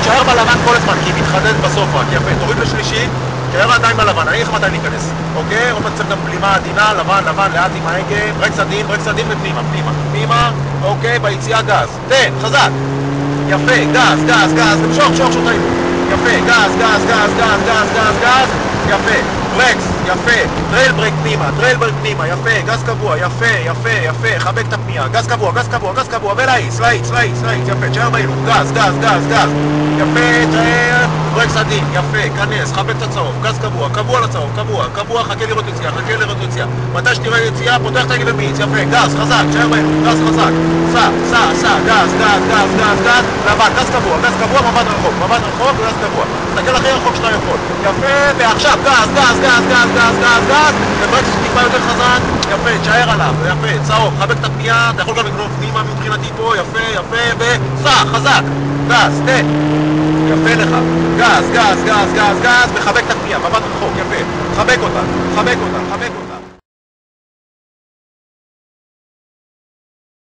תשאר בלבן כל הזמן, כי היא מתחדדת בסוף רק, יפה, תוריד לשלישי, תשאר עדיין בלבן, אני אגיד לך מתי להיכנס, אוקיי? עוד מעט צריך גם בלימה עדינה, לבן, לבן, לאט עם ההגה, ברקס עדין ופנימה, פנימה, אוקיי, ביציאה גז, תן, חזק, יפה, גז, תמשוך, שוך שוטרים, יפה, גז, יפה, ברקס, יפה, טרייל ברק פנימה, יפה, גז קבוע, יפה, חבק את הפנייה, גז קבוע, ולהיס, יפה, תשאר בהילוך, גז, יפה, תשאר, ברקס עדין, יפה, כנס, חבק את הצהוב, גז קבוע לצהוב, קבוע, חכה לראות יציאה, מתי שתראה יציאה, פותח את הרגל ומאיץ, יפה, גז, חזק, תשאר בהילוך, גז חזק, סע, גז, לבן, גז קבוע, מבט רחוק, גז קבוע, תסתכל הכי רחוק שאתה יכול, יפה, ועכשיו, גז, וברקס טיפה יותר חזק, יפה, תשאר עליו, יפה, צהוב, חבק את הפנייה, אתה יכול גם לגנוב פנימה מבחינתי פה, יפה, וסע, חזק, גז, תן, יפה לך, גז, וחבק את הפנייה, מבט רחוק, יפה, חבק אותה,